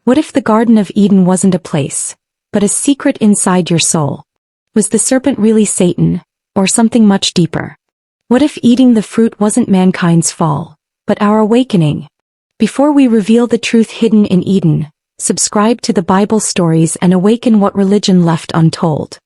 What if the Garden of Eden wasn't a place, but a secret inside your soul? Was the serpent really Satan, or something much deeper? What if eating the fruit wasn't mankind's fall, but our awakening? Before we reveal the truth hidden in Eden, subscribe to the Bible stories and awaken what religion left untold.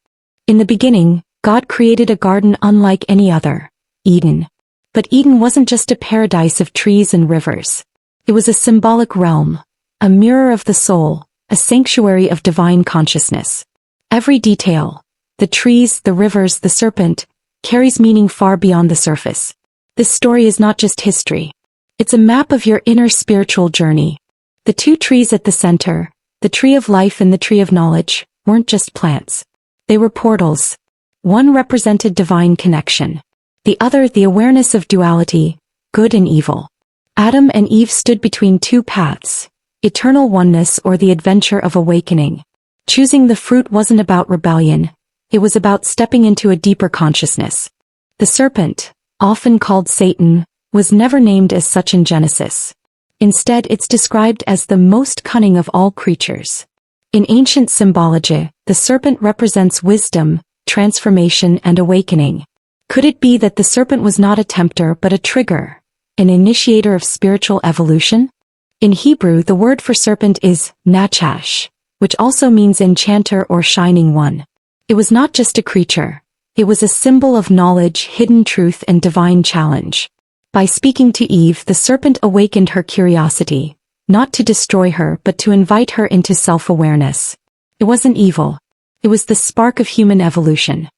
In the beginning, God created a garden unlike any other, Eden. But Eden wasn't just a paradise of trees and rivers. It was a symbolic realm, a mirror of the soul, a sanctuary of divine consciousness. Every detail, the trees, the rivers, the serpent, carries meaning far beyond the surface. This story is not just history. It's a map of your inner spiritual journey. The two trees at the center, the tree of life and the tree of knowledge, weren't just plants. They were portals. One represented divine connection. The other, the awareness of duality, good and evil. Adam and Eve stood between two paths, eternal oneness or the adventure of awakening. Choosing the fruit wasn't about rebellion. It was about stepping into a deeper consciousness. The serpent, often called Satan, was never named as such in Genesis. Instead, it's described as the most cunning of all creatures. In ancient symbology, the serpent represents wisdom, transformation, and awakening. Could it be that the serpent was not a tempter but a trigger, an initiator of spiritual evolution? In Hebrew, the word for serpent is nachash, which also means enchanter or shining one. It was not just a creature. It was a symbol of knowledge, hidden truth, and divine challenge. By speaking to Eve, the serpent awakened her curiosity, not to destroy her but to invite her into self-awareness. It wasn't evil. It was the spark of human evolution.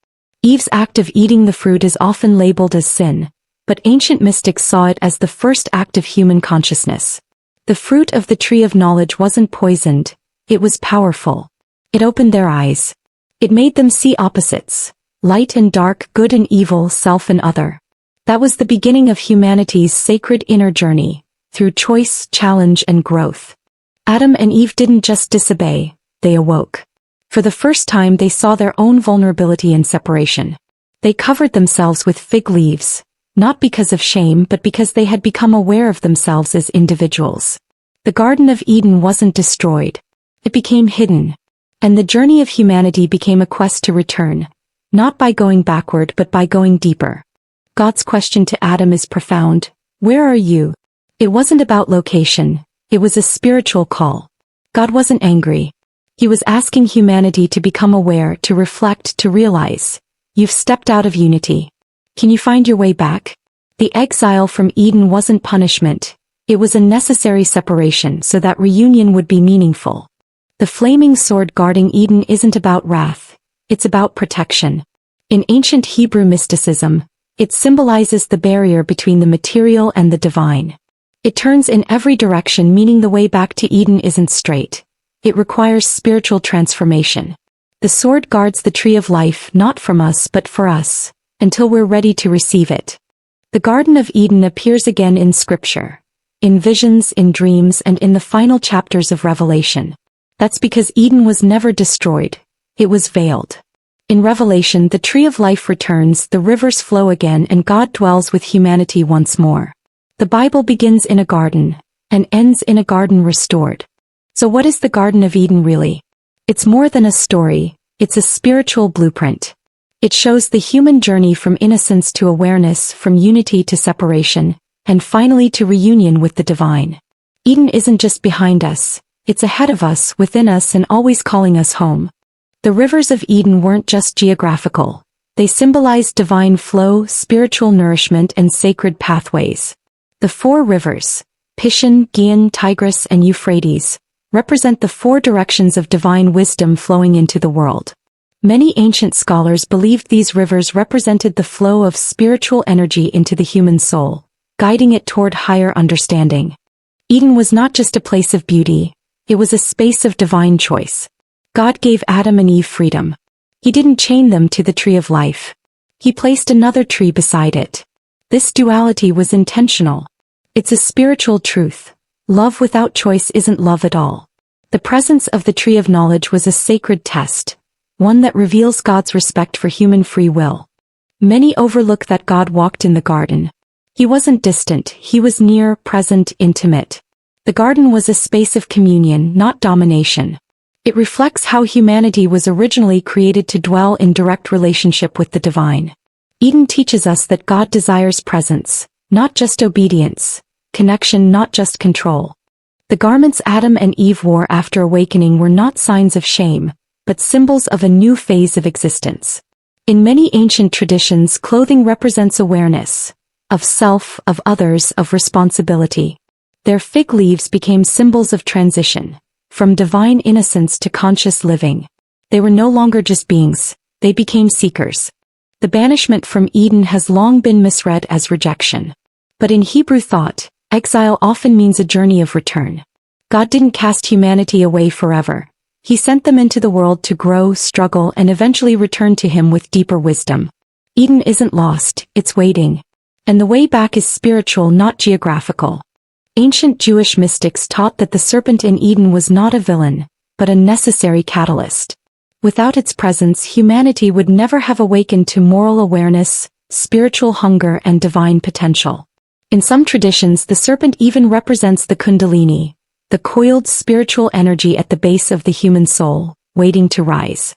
Eve's act of eating the fruit is often labeled as sin, but ancient mystics saw it as the first act of human consciousness. The fruit of the tree of knowledge wasn't poisoned, it was powerful. It opened their eyes. It made them see opposites, light and dark, good and evil, self and other. That was the beginning of humanity's sacred inner journey, through choice, challenge, and growth. Adam and Eve didn't just disobey, they awoke. For the first time they saw their own vulnerability and separation. They covered themselves with fig leaves, not because of shame but because they had become aware of themselves as individuals. The Garden of Eden wasn't destroyed. It became hidden. And the journey of humanity became a quest to return, not by going backward but by going deeper. God's question to Adam is profound. Where are you? It wasn't about location. It was a spiritual call. God wasn't angry. He was asking humanity to become aware, to reflect, to realize. You've stepped out of unity. Can you find your way back? The exile from Eden wasn't punishment. It was a necessary separation so that reunion would be meaningful. The flaming sword guarding Eden isn't about wrath. It's about protection. In ancient Hebrew mysticism, it symbolizes the barrier between the material and the divine. It turns in every direction, meaning the way back to Eden isn't straight. It requires spiritual transformation. The sword guards the tree of life, not from us but for us, until we're ready to receive it. The Garden of Eden appears again in Scripture, in visions, in dreams, and in the final chapters of Revelation. That's because Eden was never destroyed. It was veiled. In Revelation, the tree of life returns, the rivers flow again, and God dwells with humanity once more. The Bible begins in a garden, and ends in a garden restored. So what is the Garden of Eden really? It's more than a story, it's a spiritual blueprint. It shows the human journey from innocence to awareness, from unity to separation, and finally to reunion with the divine. Eden isn't just behind us, it's ahead of us, within us, and always calling us home. The rivers of Eden weren't just geographical. They symbolized divine flow, spiritual nourishment, and sacred pathways. The four rivers, Pishon, Gihon, Tigris, and Euphrates, represent the four directions of divine wisdom flowing into the world. Many ancient scholars believed these rivers represented the flow of spiritual energy into the human soul, guiding it toward higher understanding. Eden was not just a place of beauty, it was a space of divine choice. God gave Adam and Eve freedom. He didn't chain them to the tree of life. He placed another tree beside it. This duality was intentional. It's a spiritual truth. Love without choice isn't love at all. The presence of the tree of knowledge was a sacred test, one that reveals God's respect for human free will. Many overlook that God walked in the garden. He wasn't distant, he was near, present, intimate. The garden was a space of communion, not domination. It reflects how humanity was originally created to dwell in direct relationship with the divine. Eden teaches us that God desires presence, not just obedience, connection, not just control. The garments Adam and Eve wore after awakening were not signs of shame, but symbols of a new phase of existence. In many ancient traditions, clothing represents awareness of self, of others, of responsibility. Their fig leaves became symbols of transition, from divine innocence to conscious living. They were no longer just beings, they became seekers. The banishment from Eden has long been misread as rejection. But in Hebrew thought, exile often means a journey of return. God didn't cast humanity away forever. He sent them into the world to grow, struggle, and eventually return to Him with deeper wisdom. Eden isn't lost, it's waiting. And the way back is spiritual, not geographical. Ancient Jewish mystics taught that the serpent in Eden was not a villain, but a necessary catalyst. Without its presence, humanity would never have awakened to moral awareness, spiritual hunger, and divine potential. In some traditions, the serpent even represents the Kundalini, the coiled spiritual energy at the base of the human soul, waiting to rise.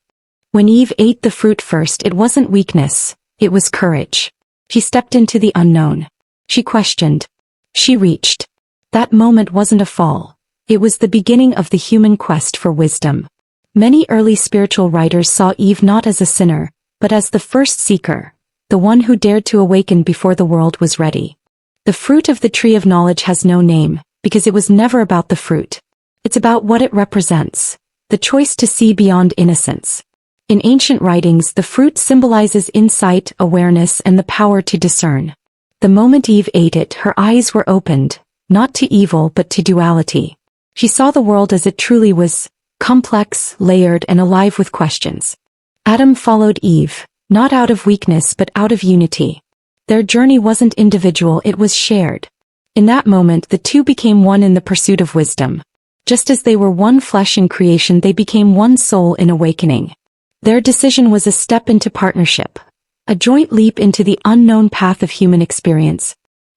When Eve ate the fruit first, it wasn't weakness, it was courage. She stepped into the unknown. She questioned. She reached. That moment wasn't a fall. It was the beginning of the human quest for wisdom. Many early spiritual writers saw Eve not as a sinner, but as the first seeker, the one who dared to awaken before the world was ready. The fruit of the tree of knowledge has no name, because it was never about the fruit. It's about what it represents, the choice to see beyond innocence. In ancient writings, the fruit symbolizes insight, awareness, and the power to discern. The moment Eve ate it, her eyes were opened, not to evil but to duality. She saw the world as it truly was, complex, layered, and alive with questions. Adam followed Eve, not out of weakness but out of unity. Their journey wasn't individual, it was shared. In that moment, the two became one in the pursuit of wisdom. Just as they were one flesh in creation, they became one soul in awakening. Their decision was a step into partnership, a joint leap into the unknown path of human experience.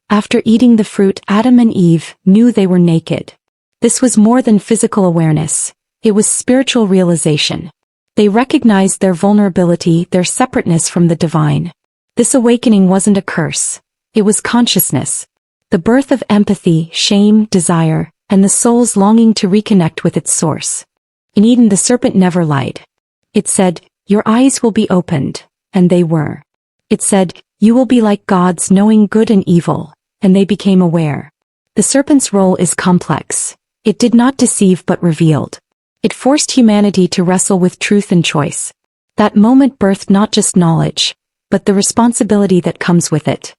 After eating the fruit, Adam and Eve knew they were naked. This was more than physical awareness. It was spiritual realization. They recognized their vulnerability, their separateness from the divine. This awakening wasn't a curse. It was consciousness. The birth of empathy, shame, desire, and the soul's longing to reconnect with its source. In Eden, the serpent never lied. It said, "Your eyes will be opened," and they were. It said, "You will be like gods, knowing good and evil," and they became aware. The serpent's role is complex. It did not deceive but revealed. It forced humanity to wrestle with truth and choice. That moment birthed not just knowledge, but the responsibility that comes with it.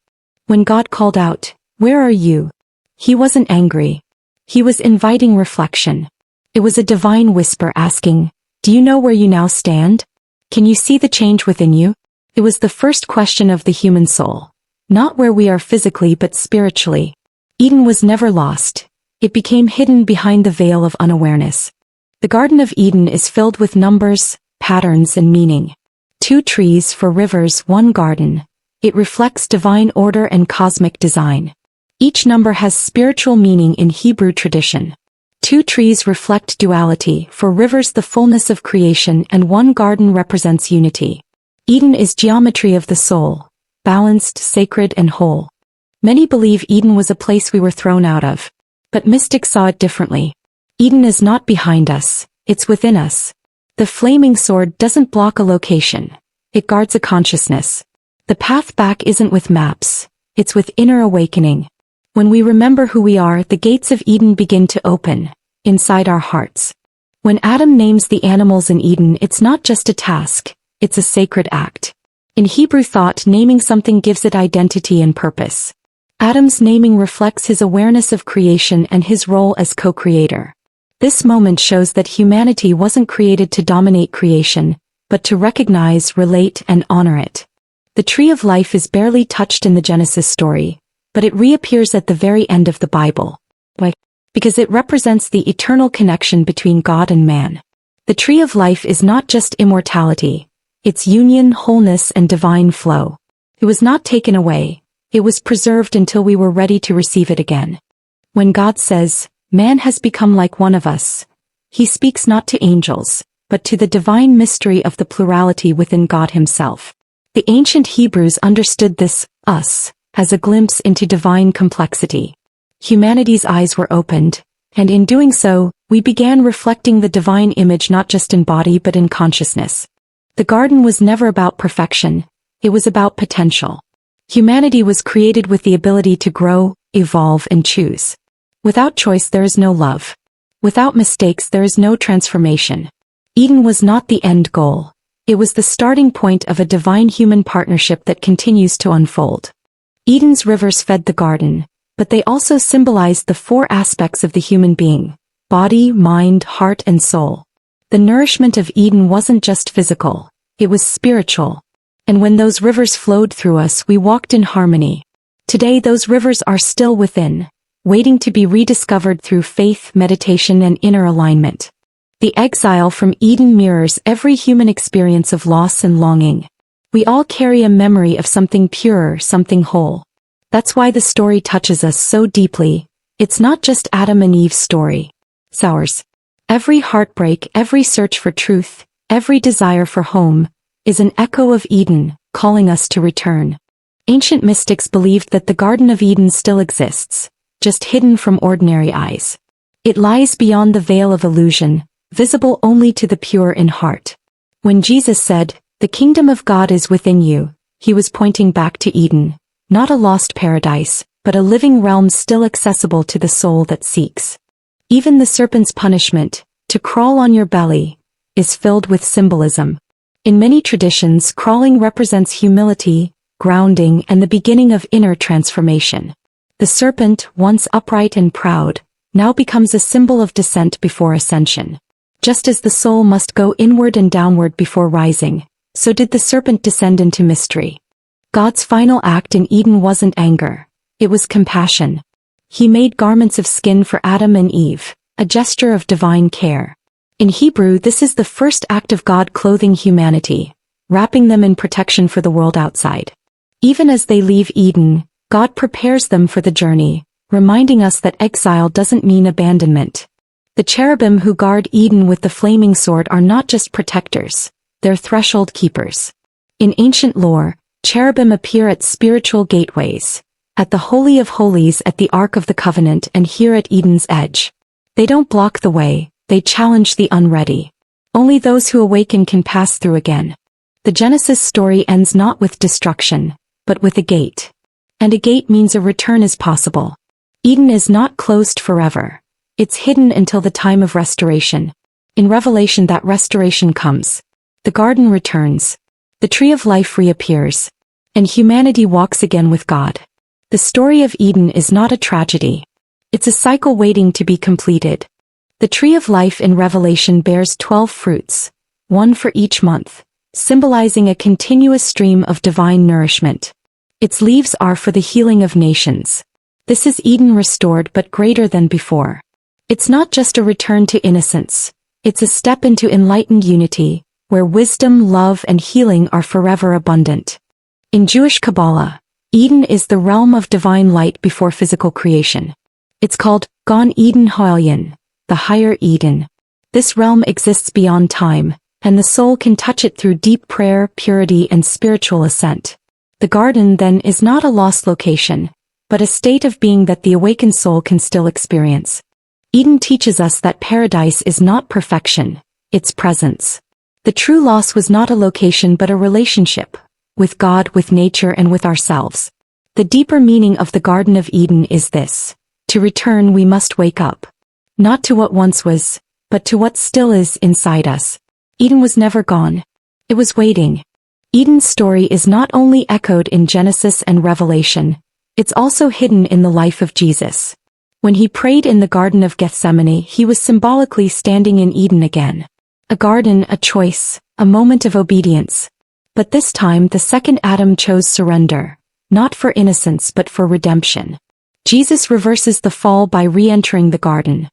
When God called out, "Where are you?" He wasn't angry. He was inviting reflection. It was a divine whisper asking, "Do you know where you now stand? Can you see the change within you?" It was the first question of the human soul. Not where we are physically but spiritually. Eden was never lost. It became hidden behind the veil of unawareness. The Garden of Eden is filled with numbers, patterns, and meaning. 2 trees for rivers, 1 garden. It reflects divine order and cosmic design. Each number has spiritual meaning in Hebrew tradition. 2 trees reflect duality, for rivers the fullness of creation, and 1 garden represents unity. Eden is geometry of the soul, balanced, sacred, and whole. Many believe Eden was a place we were thrown out of. But mystics saw it differently. Eden is not behind us, it's within us. The flaming sword doesn't block a location. It guards a consciousness. The path back isn't with maps, it's with inner awakening. When we remember who we are, the gates of Eden begin to open, inside our hearts. When Adam names the animals in Eden, it's not just a task, it's a sacred act. In Hebrew thought, naming something gives it identity and purpose. Adam's naming reflects his awareness of creation and his role as co-creator. This moment shows that humanity wasn't created to dominate creation, but to recognize, relate, and honor it. The tree of life is barely touched in the Genesis story, but it reappears at the very end of the Bible. Why? Because it represents the eternal connection between God and man. The tree of life is not just immortality, it's union, wholeness, and divine flow. It was not taken away. It was preserved until we were ready to receive it again. When God says, Man has become like one of us. He speaks not to angels, but to the divine mystery of the plurality within God himself. The ancient Hebrews understood this, us, as a glimpse into divine complexity. Humanity's eyes were opened, and in doing so, we began reflecting the divine image not just in body but in consciousness. The garden was never about perfection, it was about potential. Humanity was created with the ability to grow, evolve, and choose. Without choice there is no love. Without mistakes there is no transformation. Eden was not the end goal. It was the starting point of a divine human partnership that continues to unfold. Eden's rivers fed the garden, but they also symbolized the four aspects of the human being: body, mind, heart, and soul. The nourishment of Eden wasn't just physical, it was spiritual. And when those rivers flowed through us, we walked in harmony. Today those rivers are still within, waiting to be rediscovered through faith, meditation, and inner alignment. The exile from Eden mirrors every human experience of loss and longing. We all carry a memory of something purer, something whole. That's why the story touches us so deeply. It's not just Adam and Eve's story. It's ours. Every heartbreak, every search for truth, every desire for home, is an echo of Eden, calling us to return. Ancient mystics believed that the Garden of Eden still exists, just hidden from ordinary eyes. It lies beyond the veil of illusion, visible only to the pure in heart. When Jesus said, "The kingdom of God is within you," he was pointing back to Eden, not a lost paradise, but a living realm still accessible to the soul that seeks. Even the serpent's punishment, to crawl on your belly, is filled with symbolism. In many traditions, crawling represents humility, grounding, and the beginning of inner transformation. The serpent, once upright and proud, now becomes a symbol of descent before ascension. Just as the soul must go inward and downward before rising, so did the serpent descend into mystery. God's final act in Eden wasn't anger, it was compassion. He made garments of skin for Adam and Eve, a gesture of divine care. In Hebrew, this is the first act of God clothing humanity, wrapping them in protection for the world outside. Even as they leave Eden, God prepares them for the journey, reminding us that exile doesn't mean abandonment. The cherubim who guard Eden with the flaming sword are not just protectors, they're threshold keepers. In ancient lore, cherubim appear at spiritual gateways, at the Holy of Holies, at the Ark of the Covenant, and here at Eden's edge. They don't block the way, they challenge the unready. Only those who awaken can pass through again. The Genesis story ends not with destruction, but with a gate. And a gate means a return is possible. Eden is not closed forever. It's hidden until the time of restoration. In Revelation that restoration comes. The garden returns. The tree of life reappears. And humanity walks again with God. The story of Eden is not a tragedy. It's a cycle waiting to be completed. The tree of life in Revelation bears 12 fruits, one for each month, symbolizing a continuous stream of divine nourishment. Its leaves are for the healing of nations. This is Eden restored but greater than before. It's not just a return to innocence, it's a step into enlightened unity, where wisdom, love, and healing are forever abundant. In Jewish Kabbalah, Eden is the realm of divine light before physical creation. It's called Gan Eden Ha'elyon, the higher Eden. This realm exists beyond time, and the soul can touch it through deep prayer, purity, and spiritual ascent. The garden, then, is not a lost location, but a state of being that the awakened soul can still experience. Eden teaches us that paradise is not perfection, it's presence. The true loss was not a location but a relationship, with God, with nature, and with ourselves. The deeper meaning of the Garden of Eden is this: to return we must wake up. Not to what once was, but to what still is inside us. Eden was never gone. It was waiting. Eden's story is not only echoed in Genesis and Revelation, it's also hidden in the life of Jesus. When he prayed in the Garden of Gethsemane, he was symbolically standing in Eden again. A garden, a choice, a moment of obedience. But this time the second Adam chose surrender, not for innocence but for redemption. Jesus reverses the fall by re-entering the garden.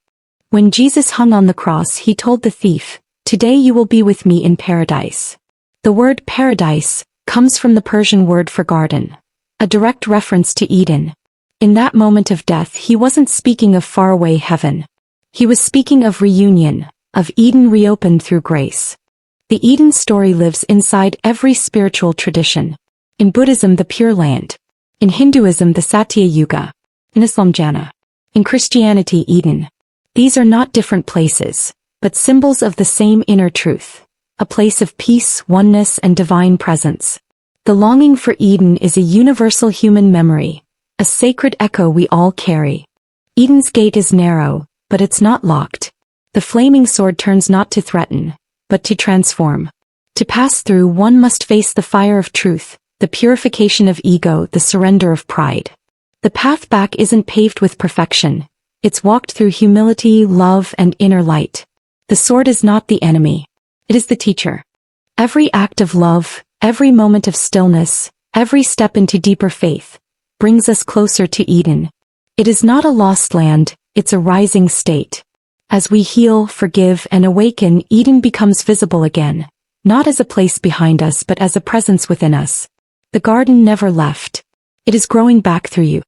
When Jesus hung on the cross, he told the thief, "Today you will be with me in paradise." The word paradise comes from the Persian word for garden, a direct reference to Eden. In that moment of death, he wasn't speaking of faraway heaven. He was speaking of reunion, of Eden reopened through grace. The Eden story lives inside every spiritual tradition. In Buddhism, the Pure Land. In Hinduism, the Satya Yuga. In Islam, Jannah. In Christianity, Eden. These are not different places, but symbols of the same inner truth. A place of peace, oneness, and divine presence. The longing for Eden is a universal human memory, a sacred echo we all carry. Eden's gate is narrow, but it's not locked. The flaming sword turns not to threaten, but to transform. To pass through, one must face the fire of truth, the purification of ego, the surrender of pride. The path back isn't paved with perfection. It's walked through humility, love, and inner light. The sword is not the enemy. It is the teacher. Every act of love, every moment of stillness, every step into deeper faith, brings us closer to Eden. It is not a lost land, it's a rising state. As we heal, forgive, and awaken, Eden becomes visible again, not as a place behind us but as a presence within us. The garden never left. It is growing back through you.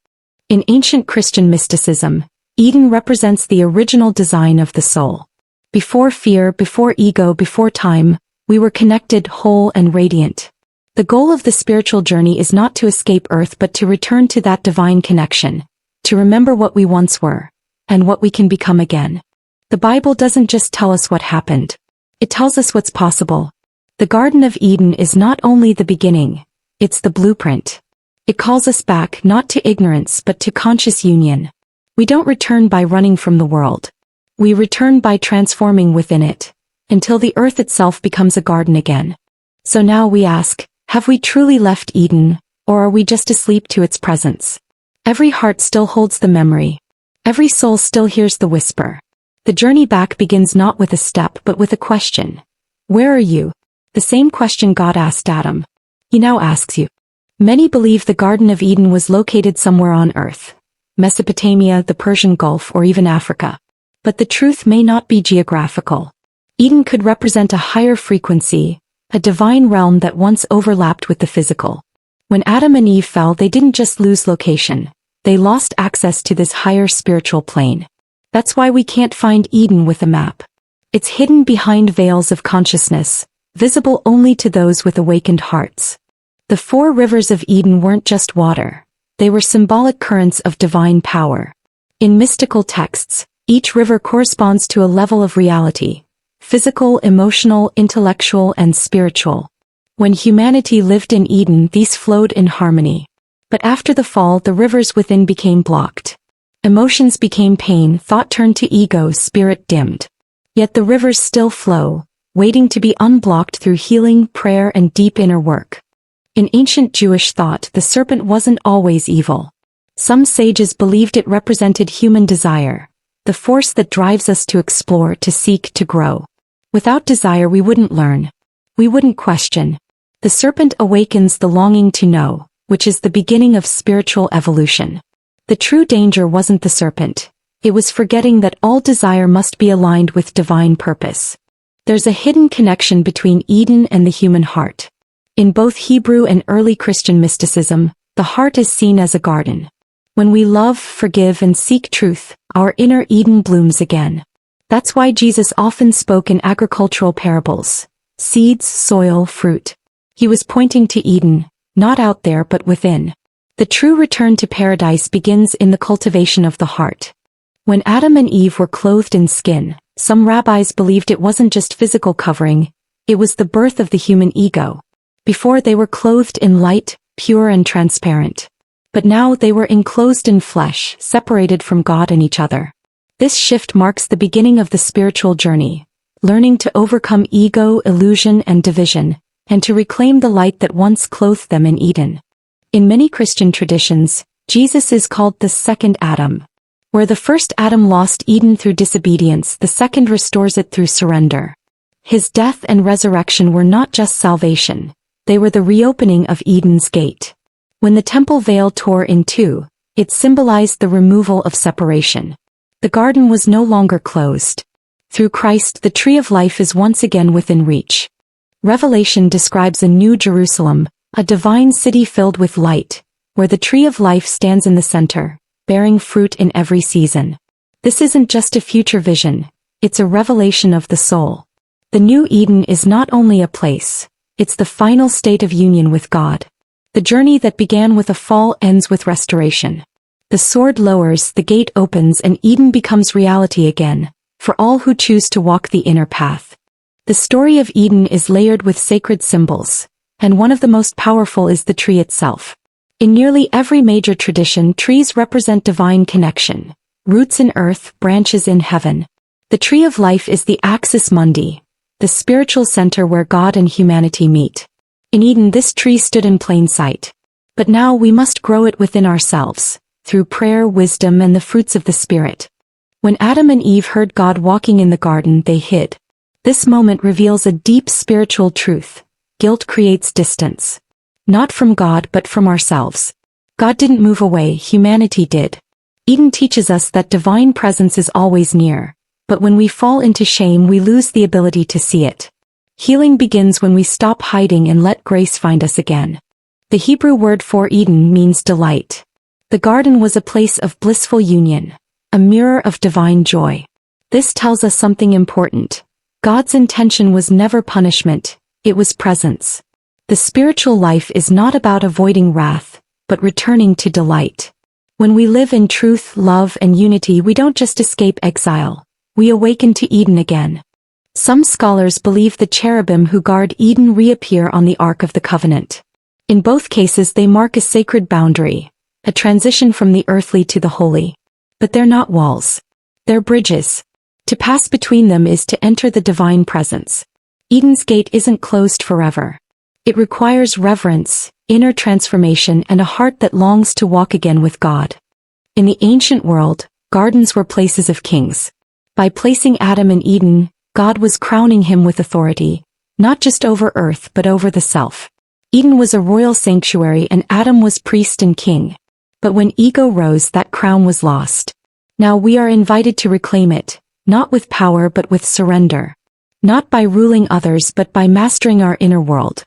In ancient Christian mysticism, Eden represents the original design of the soul. Before fear, before ego, before time, we were connected, whole, and radiant. The goal of the spiritual journey is not to escape Earth but to return to that divine connection, to remember what we once were, and what we can become again. The Bible doesn't just tell us what happened. It tells us what's possible. The Garden of Eden is not only the beginning, it's the blueprint. It calls us back not to ignorance but to conscious union. We don't return by running from the world. We return by transforming within it, until the earth itself becomes a garden again. So now we ask, have we truly left Eden, or are we just asleep to its presence? Every heart still holds the memory. Every soul still hears the whisper. The journey back begins not with a step but with a question. Where are you? The same question God asked Adam. He now asks you. Many believe the Garden of Eden was located somewhere on earth. Mesopotamia, the Persian Gulf, or even Africa. But the truth may not be geographical. Eden could represent a higher frequency, a divine realm that once overlapped with the physical. When Adam and Eve fell, they didn't just lose location. They lost access to this higher spiritual plane. That's why we can't find Eden with a map. It's hidden behind veils of consciousness, visible only to those with awakened hearts. The 4 rivers of Eden weren't just water. They were symbolic currents of divine power. In mystical texts, each river corresponds to a level of reality. Physical, emotional, intellectual, and spiritual. When humanity lived in Eden, these flowed in harmony. But after the fall, the rivers within became blocked. Emotions became pain, thought turned to ego, spirit dimmed. Yet the rivers still flow, waiting to be unblocked through healing, prayer, and deep inner work. In ancient Jewish thought, the serpent wasn't always evil. Some sages believed it represented human desire, the force that drives us to explore, to seek, to grow. Without desire, we wouldn't learn. We wouldn't question. The serpent awakens the longing to know, which is the beginning of spiritual evolution. The true danger wasn't the serpent. It was forgetting that all desire must be aligned with divine purpose. There's a hidden connection between Eden and the human heart. In both Hebrew and early Christian mysticism, the heart is seen as a garden. When we love, forgive, and seek truth, our inner Eden blooms again. That's why Jesus often spoke in agricultural parables. Seeds, soil, fruit. He was pointing to Eden, not out there but within. The true return to paradise begins in the cultivation of the heart. When Adam and Eve were clothed in skin, some rabbis believed it wasn't just physical covering, it was the birth of the human ego. Before, they were clothed in light, pure and transparent. But now they were enclosed in flesh, separated from God and each other. This shift marks the beginning of the spiritual journey, learning to overcome ego, illusion, and division, and to reclaim the light that once clothed them in Eden. In many Christian traditions, Jesus is called the second Adam. Where the first Adam lost Eden through disobedience, the second restores it through surrender. His death and resurrection were not just salvation, they were the reopening of Eden's gate. When the temple veil tore in two, it symbolized the removal of separation. The garden was no longer closed. Through Christ, the tree of life is once again within reach. Revelation describes a new Jerusalem, a divine city filled with light, where the tree of life stands in the center, bearing fruit in every season. This isn't just a future vision, it's a revelation of the soul. The new Eden is not only a place, it's the final state of union with God. The journey that began with a fall ends with restoration. The sword lowers, the gate opens, and Eden becomes reality again, for all who choose to walk the inner path. The story of Eden is layered with sacred symbols, and one of the most powerful is the tree itself. In nearly every major tradition, trees represent divine connection. Roots in earth, branches in heaven. The tree of life is the axis mundi, the spiritual center where God and humanity meet. In Eden, this tree stood in plain sight. But now we must grow it within ourselves, through prayer, wisdom, and the fruits of the Spirit. When Adam and Eve heard God walking in the garden, they hid. This moment reveals a deep spiritual truth. Guilt creates distance. Not from God but from ourselves. God didn't move away, humanity did. Eden teaches us that divine presence is always near, but when we fall into shame we lose the ability to see it. Healing begins when we stop hiding and let grace find us again. The Hebrew word for Eden means delight. The garden was a place of blissful union, a mirror of divine joy. This tells us something important. God's intention was never punishment, it was presence. The spiritual life is not about avoiding wrath, but returning to delight. When we live in truth, love, and unity, we don't just escape exile, we awaken to Eden again. Some scholars believe the cherubim who guard Eden reappear on the Ark of the Covenant. In both cases they mark a sacred boundary, a transition from the earthly to the holy. But they're not walls. They're bridges. To pass between them is to enter the divine presence. Eden's gate isn't closed forever. It requires reverence, inner transformation, and a heart that longs to walk again with God. In the ancient world, gardens were places of kings. By placing Adam in Eden, God was crowning him with authority, not just over earth but over the self. Eden was a royal sanctuary and Adam was priest and king. But when ego rose, that crown was lost. Now we are invited to reclaim it, not with power but with surrender. Not by ruling others but by mastering our inner world.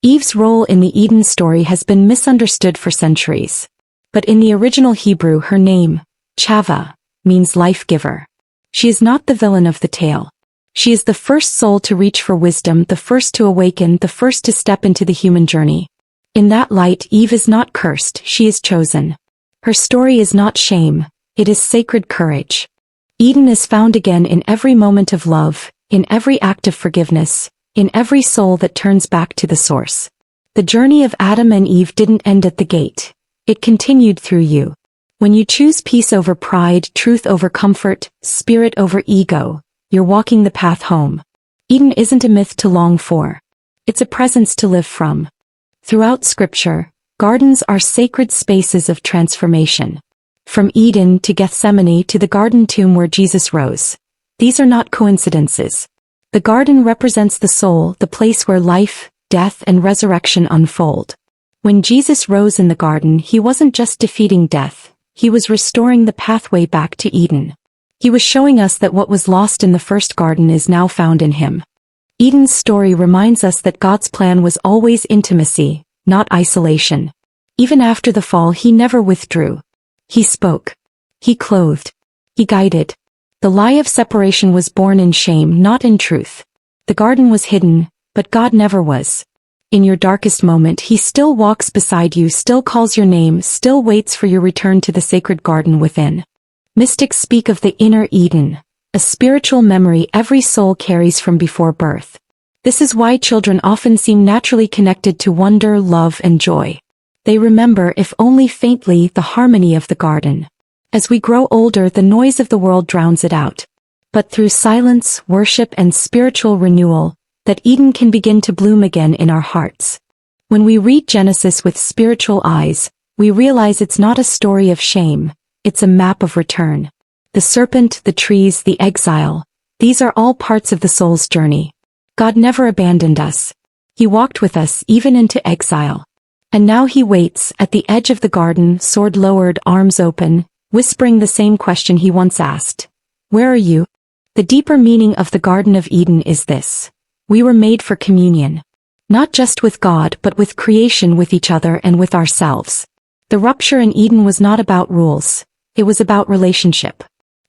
Eve's role in the Eden story has been misunderstood for centuries. But in the original Hebrew, her name, Chava, means life-giver. She is not the villain of the tale. She is the first soul to reach for wisdom, the first to awaken, the first to step into the human journey. In that light, Eve is not cursed, she is chosen. Her story is not shame, it is sacred courage. Eden is found again in every moment of love, in every act of forgiveness, in every soul that turns back to the source. The journey of Adam and Eve didn't end at the gate. It continued through you. When you choose peace over pride, truth over comfort, spirit over ego, you're walking the path home. Eden isn't a myth to long for. It's a presence to live from. Throughout Scripture, gardens are sacred spaces of transformation. From Eden to Gethsemane to the garden tomb where Jesus rose. These are not coincidences. The garden represents the soul, the place where life, death, and resurrection unfold. When Jesus rose in the garden, he wasn't just defeating death, he was restoring the pathway back to Eden. He was showing us that what was lost in the first garden is now found in him. Eden's story reminds us that God's plan was always intimacy, not isolation. Even after the fall, he never withdrew. He spoke. He clothed. He guided. The lie of separation was born in shame, not in truth. The garden was hidden, but God never was. In your darkest moment, he still walks beside you, still calls your name, still waits for your return to the sacred garden within. Mystics speak of the inner Eden, a spiritual memory every soul carries from before birth. This is why children often seem naturally connected to wonder, love, and joy. They remember, if only faintly, the harmony of the garden. As we grow older, the noise of the world drowns it out. But through silence, worship, and spiritual renewal, that Eden can begin to bloom again in our hearts. When we read Genesis with spiritual eyes, we realize it's not a story of shame, it's a map of return. The serpent, the trees, the exile, these are all parts of the soul's journey. God never abandoned us. He walked with us even into exile. And now he waits, at the edge of the garden, sword lowered, arms open, whispering the same question he once asked. Where are you? The deeper meaning of the Garden of Eden is this. We were made for communion. Not just with God but with creation, with each other, and with ourselves. The rupture in Eden was not about rules. It was about relationship.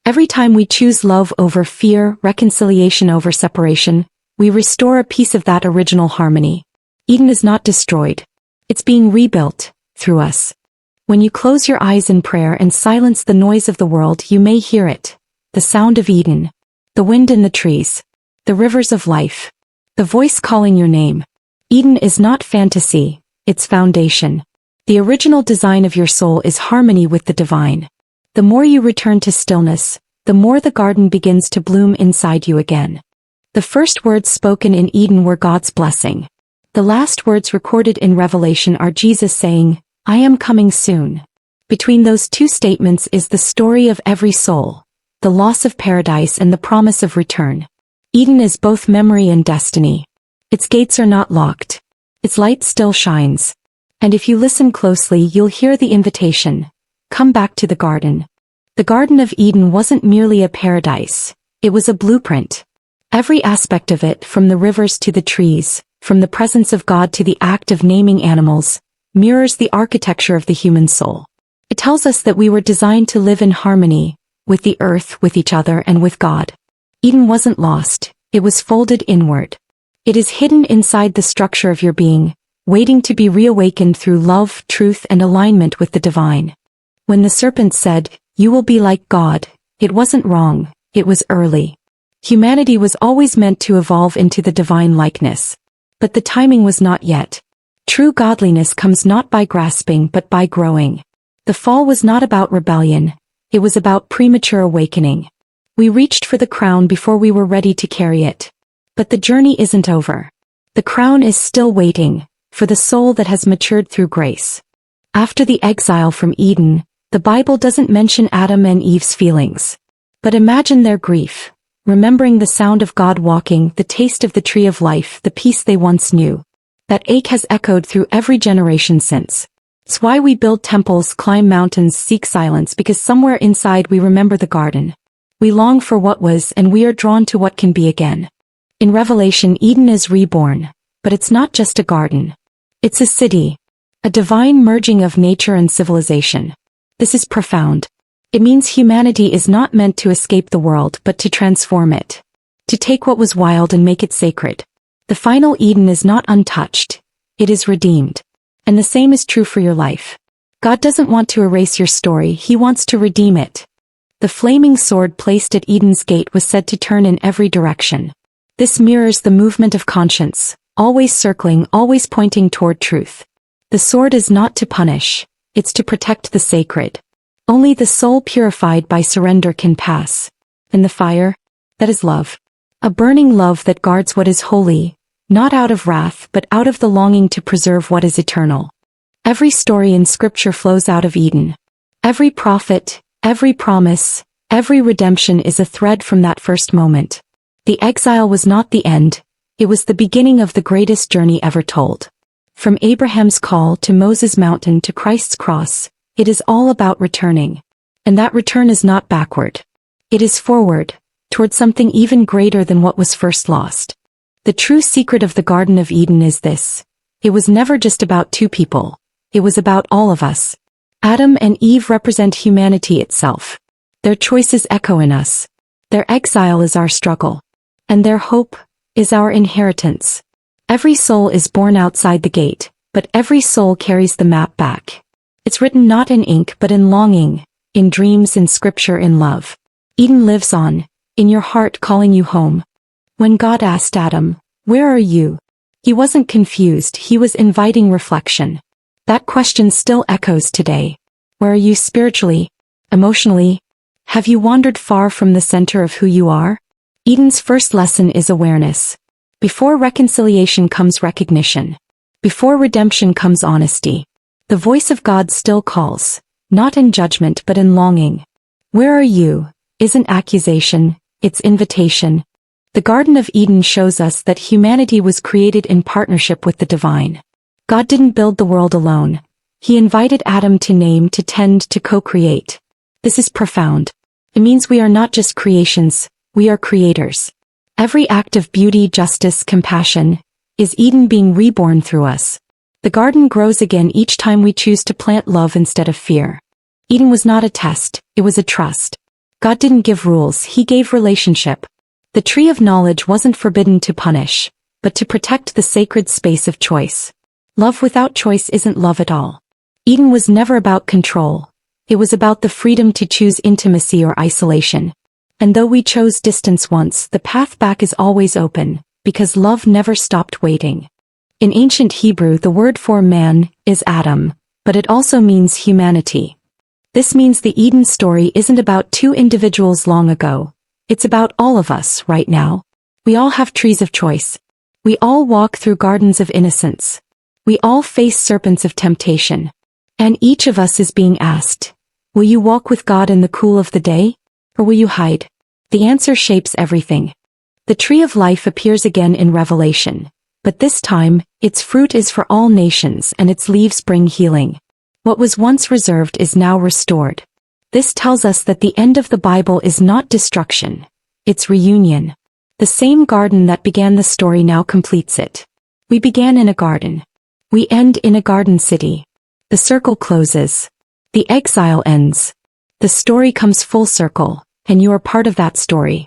Every time we choose love over fear, reconciliation over separation, we restore a piece of that original harmony. Eden is not destroyed. It's being rebuilt, through us. When you close your eyes in prayer and silence the noise of the world, you may hear it. The sound of Eden. The wind in the trees. The rivers of life. The voice calling your name. Eden is not fantasy, it's foundation. The original design of your soul is harmony with the divine. The more you return to stillness, the more the garden begins to bloom inside you again. The first words spoken in Eden were God's blessing. The last words recorded in Revelation are Jesus saying, "I am coming soon." Between those two statements is the story of every soul, the loss of paradise and the promise of return. Eden is both memory and destiny. Its gates are not locked. Its light still shines. And if you listen closely, you'll hear the invitation. Come back to the garden. The Garden of Eden wasn't merely a paradise. It was a blueprint. Every aspect of it, from the rivers to the trees, from the presence of God to the act of naming animals, mirrors the architecture of the human soul. It tells us that we were designed to live in harmony, with the earth, with each other, and with God. Eden wasn't lost, it was folded inward. It is hidden inside the structure of your being, waiting to be reawakened through love, truth, and alignment with the divine. When the serpent said, "You will be like God," it wasn't wrong, it was early. Humanity was always meant to evolve into the divine likeness. But the timing was not yet. True godliness comes not by grasping but by growing. The fall was not about rebellion, it was about premature awakening. We reached for the crown before we were ready to carry it. But the journey isn't over. The crown is still waiting, for the soul that has matured through grace. After the exile from Eden, the Bible doesn't mention Adam and Eve's feelings. But imagine their grief, remembering the sound of God walking, the taste of the tree of life, the peace they once knew. That ache has echoed through every generation since. It's why we build temples, climb mountains, seek silence, because somewhere inside we remember the garden. We long for what was, and we are drawn to what can be again. In Revelation, Eden is reborn, but it's not just a garden. It's a city. A divine merging of nature and civilization. This is profound. It means humanity is not meant to escape the world but to transform it. To take what was wild and make it sacred. The final Eden is not untouched. It is redeemed. And the same is true for your life. God doesn't want to erase your story, He wants to redeem it. The flaming sword placed at Eden's gate was said to turn in every direction. This mirrors the movement of conscience, always circling, always pointing toward truth. The sword is not to punish, it's to protect the sacred. Only the soul purified by surrender can pass. And the fire? That is love. A burning love that guards what is holy, not out of wrath but out of the longing to preserve what is eternal. Every story in Scripture flows out of Eden. Every prophet, every promise, every redemption is a thread from that first moment. The exile was not the end, it was the beginning of the greatest journey ever told. From Abraham's call to Moses' mountain to Christ's cross, it is all about returning. And that return is not backward. It is forward, toward something even greater than what was first lost. The true secret of the Garden of Eden is this. It was never just about two people. It was about all of us. Adam and Eve represent humanity itself. Their choices echo in us. Their exile is our struggle. And their hope is our inheritance. Every soul is born outside the gate, but every soul carries the map back. It's written not in ink but in longing, in dreams, in scripture, in love. Eden lives on, in your heart calling you home. When God asked Adam, "Where are you?" He wasn't confused, he was inviting reflection. That question still echoes today. Where are you spiritually? Emotionally? Have you wandered far from the center of who you are? Eden's first lesson is awareness. Before reconciliation comes recognition. Before redemption comes honesty. The voice of God still calls, not in judgment but in longing. Where are you? Isn't accusation, it's invitation. The Garden of Eden shows us that humanity was created in partnership with the divine. God didn't build the world alone. He invited Adam to name, to tend, to co-create. This is profound. It means we are not just creations, we are creators. Every act of beauty, justice, compassion, is Eden being reborn through us. The garden grows again each time we choose to plant love instead of fear. Eden was not a test, it was a trust. God didn't give rules, he gave relationship. The tree of knowledge wasn't forbidden to punish, but to protect the sacred space of choice. Love without choice isn't love at all. Eden was never about control. It was about the freedom to choose intimacy or isolation. And though we chose distance once, the path back is always open, because love never stopped waiting. In ancient Hebrew, the word for man is Adam, but it also means humanity. This means the Eden story isn't about two individuals long ago. It's about all of us right now. We all have trees of choice. We all walk through gardens of innocence. We all face serpents of temptation. And each of us is being asked, will you walk with God in the cool of the day? Or will you hide? The answer shapes everything. The tree of life appears again in Revelation. But this time, its fruit is for all nations and its leaves bring healing. What was once reserved is now restored. This tells us that the end of the Bible is not destruction. It's reunion. The same garden that began the story now completes it. We began in a garden. We end in a garden city. The circle closes. The exile ends. The story comes full circle, and you are part of that story.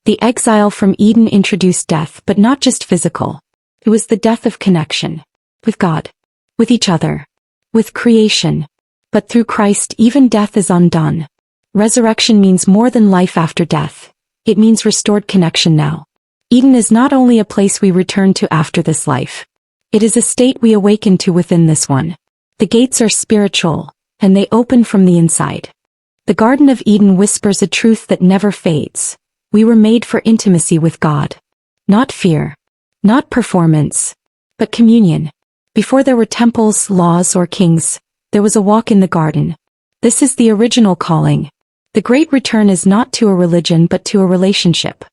The exile from Eden introduced death, but not just physical. It was the death of connection. With God. With each other. With creation. But through Christ even death is undone. Resurrection means more than life after death. It means restored connection now. Eden is not only a place we return to after this life. It is a state we awaken to within this one. The gates are spiritual, and they open from the inside. The Garden of Eden whispers a truth that never fades. We were made for intimacy with God. Not fear. Not performance. But communion. Before there were temples, laws, or kings, there was a walk in the garden. This is the original calling. The great return is not to a religion but to a relationship.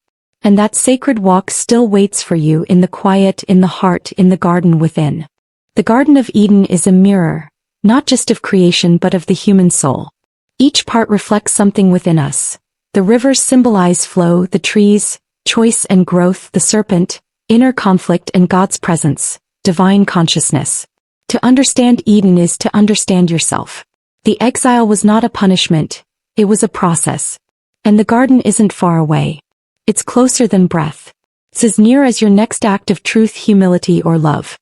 And that sacred walk still waits for you in the quiet, in the heart, in the garden within. The Garden of Eden is a mirror, not just of creation but of the human soul. Each part reflects something within us. The rivers symbolize flow, the trees, choice and growth, the serpent, inner conflict and God's presence, divine consciousness. To understand Eden is to understand yourself. The exile was not a punishment, it was a process. And the garden isn't far away. It's closer than breath. It's as near as your next act of truth, humility, or love.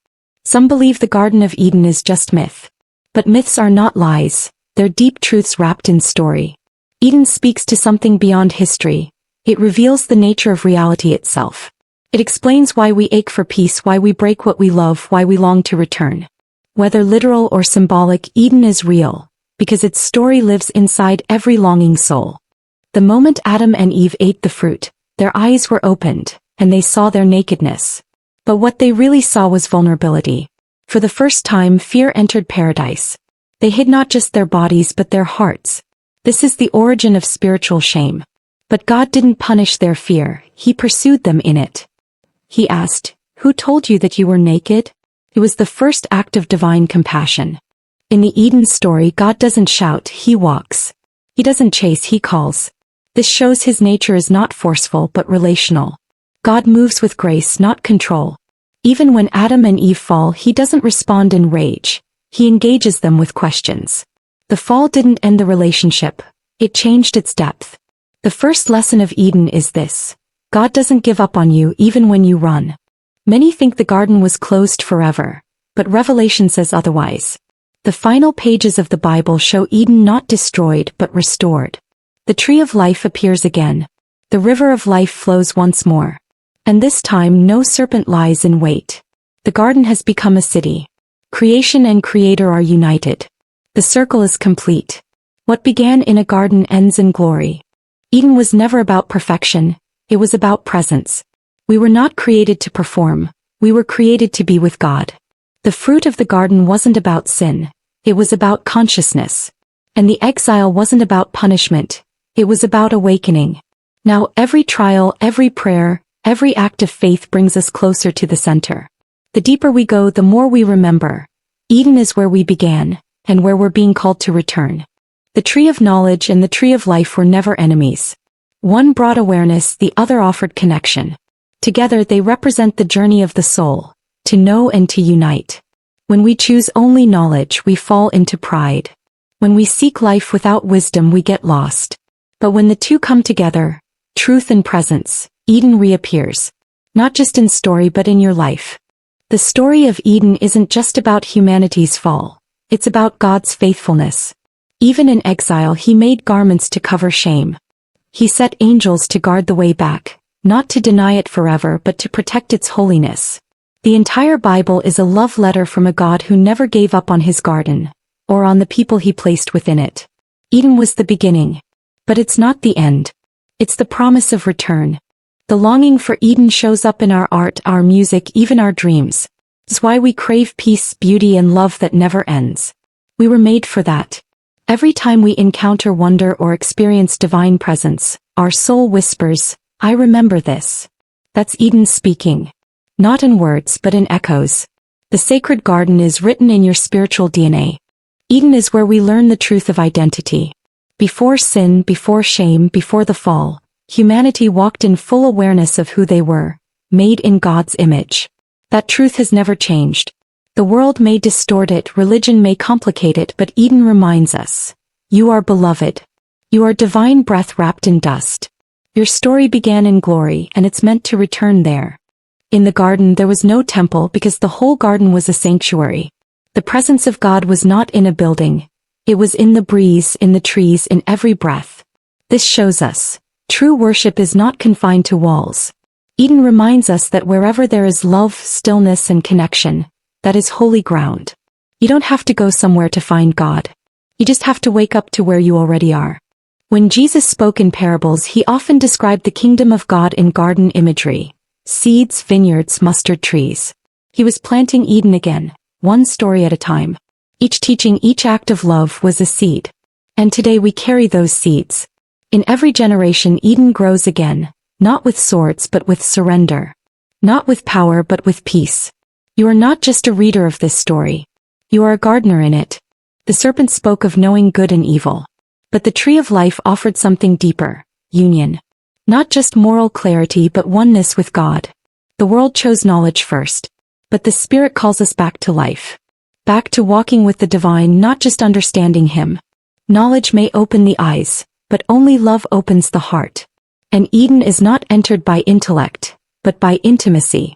Some believe the Garden of Eden is just myth. But myths are not lies, they're deep truths wrapped in story. Eden speaks to something beyond history. It reveals the nature of reality itself. It explains why we ache for peace, why we break what we love, why we long to return. Whether literal or symbolic, Eden is real, because its story lives inside every longing soul. The moment Adam and Eve ate the fruit, their eyes were opened, and they saw their nakedness. But what they really saw was vulnerability. For the first time, fear entered paradise. They hid not just their bodies but their hearts. This is the origin of spiritual shame. But God didn't punish their fear, He pursued them in it. He asked, "Who told you that you were naked?" It was the first act of divine compassion. In the Eden story, God doesn't shout, He walks. He doesn't chase, He calls. This shows His nature is not forceful but relational. God moves with grace, not control. Even when Adam and Eve fall, He doesn't respond in rage. He engages them with questions. The fall didn't end the relationship. It changed its depth. The first lesson of Eden is this. God doesn't give up on you even when you run. Many think the garden was closed forever, but Revelation says otherwise. The final pages of the Bible show Eden not destroyed but restored. The tree of life appears again. The river of life flows once more. And this time no serpent lies in wait. The garden has become a city. Creation and Creator are united. The circle is complete. What began in a garden ends in glory. Eden was never about perfection. It was about presence. We were not created to perform. We were created to be with God. The fruit of the garden wasn't about sin. It was about consciousness. And the exile wasn't about punishment. It was about awakening. Now every trial, every prayer, every act of faith brings us closer to the center. The deeper we go, the more we remember. Eden is where we began, and where we're being called to return. The tree of knowledge and the tree of life were never enemies. One brought awareness, the other offered connection. Together they represent the journey of the soul, to know and to unite. When we choose only knowledge, we fall into pride. When we seek life without wisdom, we get lost. But when the two come together, truth and presence, Eden reappears. Not just in story but in your life. The story of Eden isn't just about humanity's fall. It's about God's faithfulness. Even in exile, he made garments to cover shame. He set angels to guard the way back, not to deny it forever but to protect its holiness. The entire Bible is a love letter from a God who never gave up on his garden, or on the people he placed within it. Eden was the beginning. But it's not the end. It's the promise of return. The longing for Eden shows up in our art, our music, even our dreams. It's why we crave peace, beauty, and love that never ends. We were made for that. Every time we encounter wonder or experience divine presence, our soul whispers, "I remember this." That's Eden speaking. Not in words but in echoes. The sacred garden is written in your spiritual DNA. Eden is where we learn the truth of identity. Before sin, before shame, before the fall, humanity walked in full awareness of who they were, made in God's image. That truth has never changed. The world may distort it, religion may complicate it, but Eden reminds us. You are beloved. You are divine breath wrapped in dust. Your story began in glory, and it's meant to return there. In the garden there was no temple because the whole garden was a sanctuary. The presence of God was not in a building. It was in the breeze, in the trees, in every breath. This shows us. True worship is not confined to walls. Eden reminds us that wherever there is love, stillness, and connection, that is holy ground. You don't have to go somewhere to find God. You just have to wake up to where you already are. When Jesus spoke in parables, he often described the kingdom of God in garden imagery. Seeds, vineyards, mustard trees. He was planting Eden again, one story at a time. Each teaching, each act of love was a seed. And today we carry those seeds. In every generation Eden grows again, not with swords but with surrender. Not with power but with peace. You are not just a reader of this story. You are a gardener in it. The serpent spoke of knowing good and evil. But the tree of life offered something deeper, union. Not just moral clarity but oneness with God. The world chose knowledge first. But the Spirit calls us back to life. Back to walking with the divine, not just understanding him. Knowledge may open the eyes, but only love opens the heart. And Eden is not entered by intellect, but by intimacy.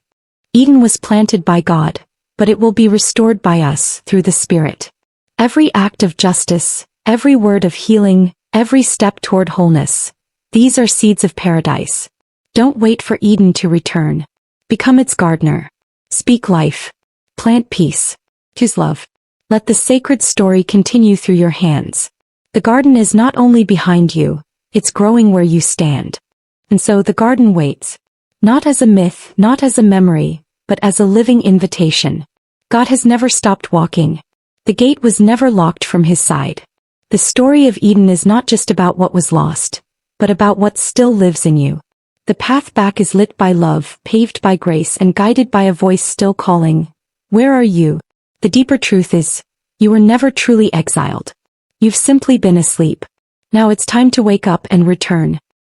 Eden was planted by God, but it will be restored by us through the Spirit. Every act of justice, every word of healing, every step toward wholeness. These are seeds of paradise. Don't wait for Eden to return. Become its gardener. Speak life. Plant peace. Choose love. Let the sacred story continue through your hands. The garden is not only behind you, it's growing where you stand. And so the garden waits. Not as a myth, not as a memory, but as a living invitation. God has never stopped walking. The gate was never locked from his side. The story of Eden is not just about what was lost, but about what still lives in you. The path back is lit by love, paved by grace, and guided by a voice still calling, "Where are you?" The deeper truth is, you were never truly exiled. You've simply been asleep. Now it's time to wake up and return.